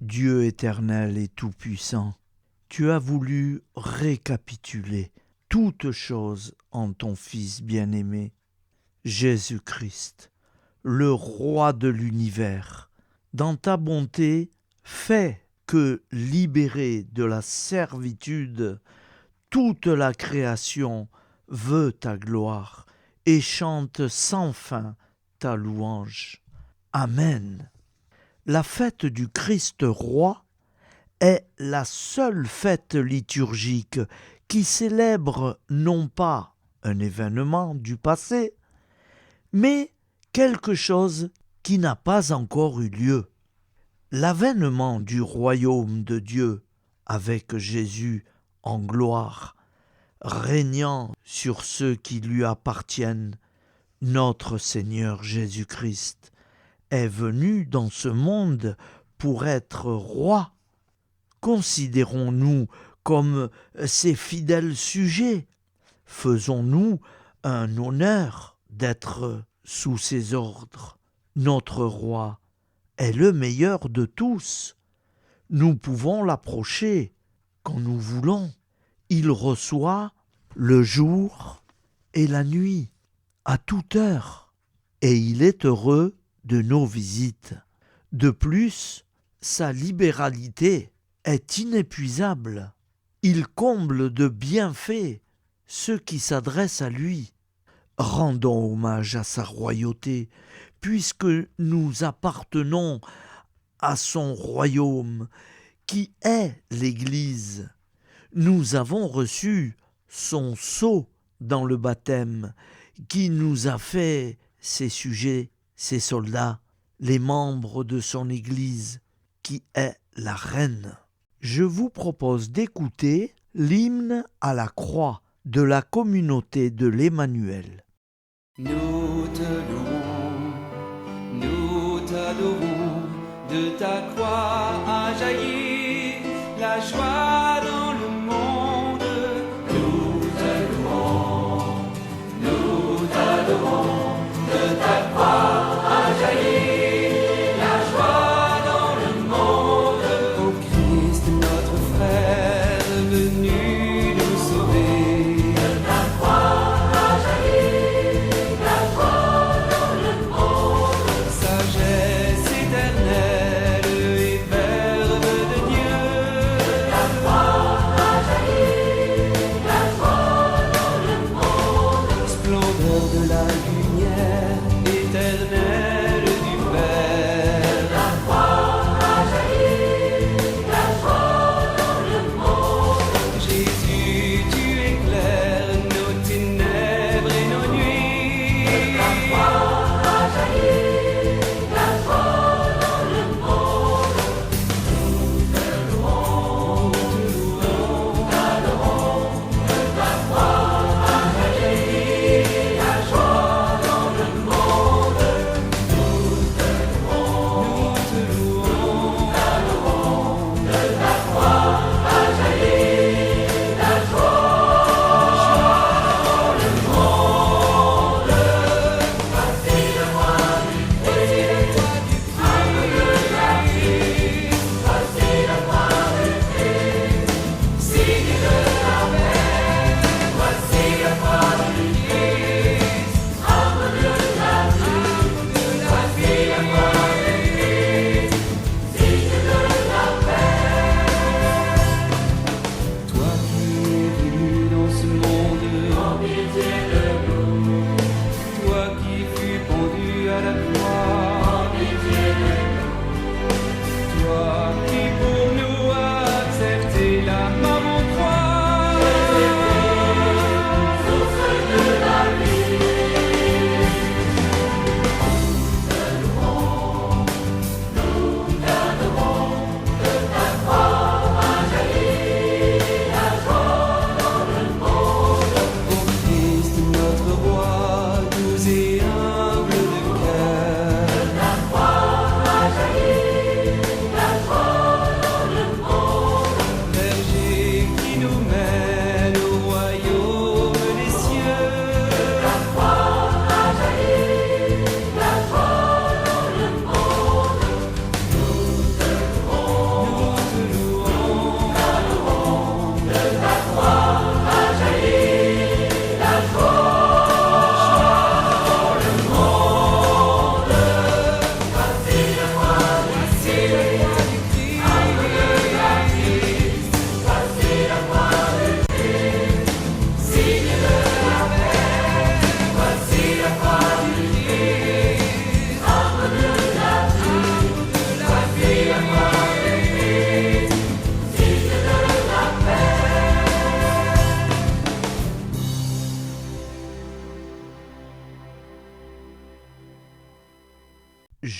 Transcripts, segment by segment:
Dieu éternel et tout-puissant, tu as voulu récapituler toutes choses en ton Fils bien-aimé, Jésus-Christ, le Roi de l'univers. Dans ta bonté, fais que, libérée de la servitude, toute la création veut ta gloire et chante sans fin ta louange. Amen. La fête du Christ roi est la seule fête liturgique qui célèbre non pas un événement du passé, mais quelque chose qui n'a pas encore eu lieu. L'avènement du royaume de Dieu avec Jésus en gloire, régnant sur ceux qui lui appartiennent, notre Seigneur Jésus-Christ est venu dans ce monde pour être roi. Considérons-nous comme ses fidèles sujets. Faisons-nous un honneur d'être sous ses ordres. Notre roi est le meilleur de tous. Nous pouvons l'approcher quand nous voulons. Il reçoit le jour et la nuit, à toute heure, et il est heureux de nos visites. De plus, sa libéralité est inépuisable. Il comble de bienfaits ceux qui s'adressent à lui. Rendons hommage à sa royauté, puisque nous appartenons à son royaume, qui est l'Église. Nous avons reçu son sceau dans le baptême, qui nous a fait ses sujets, ses soldats, les membres de son Église, qui est la reine. Je vous propose d'écouter l'hymne à la croix de la communauté de l'Emmanuel. Nous te louons, nous t'adorons, de ta croix a jailli la joie dans le monde. Nous te louons, nous t'adorons, de ta croix a jailli la joie dans le monde. Ô Christ, notre frère, venu nous sauver, de ta croix a jailli la joie dans le monde. Sagesse éternelle et verbe de Dieu,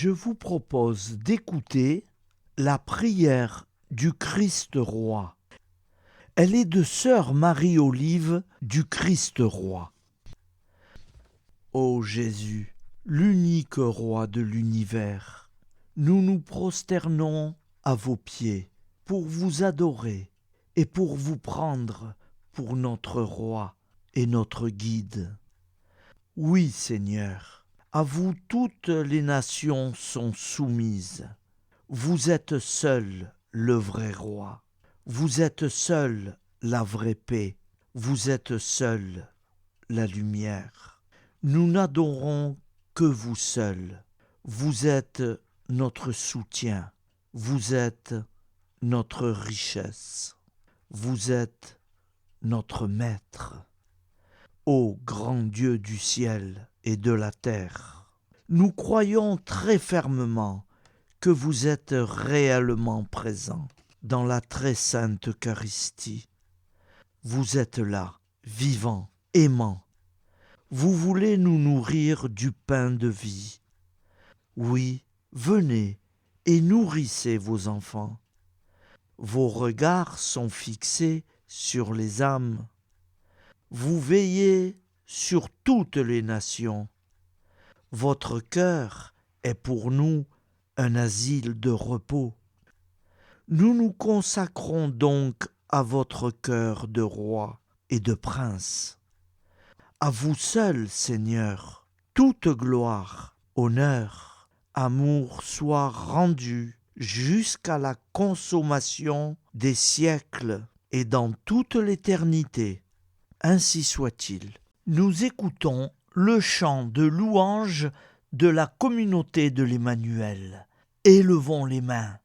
je vous propose d'écouter la prière du Christ roi. Elle est de sœur Marie-Olive du Christ roi. Ô Jésus, l'unique roi de l'univers, nous nous prosternons à vos pieds pour vous adorer et pour vous prendre pour notre roi et notre guide. Oui, Seigneur, à vous toutes les nations sont soumises. Vous êtes seul le vrai roi. Vous êtes seul la vraie paix. Vous êtes seul la lumière. Nous n'adorons que vous seul. Vous êtes notre soutien. Vous êtes notre richesse. Vous êtes notre maître. Ô grand Dieu du ciel et de la terre, nous croyons très fermement que vous êtes réellement présent dans la très sainte Eucharistie. Vous êtes là, vivant, aimant. Vous voulez nous nourrir du pain de vie. Oui, venez et nourrissez vos enfants. Vos regards sont fixés sur les âmes. Vous veillez sur toutes les nations. Votre cœur est pour nous un asile de repos. Nous nous consacrons donc à votre cœur de roi et de prince. À vous seul, Seigneur, toute gloire, honneur, amour soit rendu jusqu'à la consommation des siècles et dans toute l'éternité. Ainsi soit-il. Nous écoutons le chant de louange de la communauté de l'Emmanuel. Élevons les mains.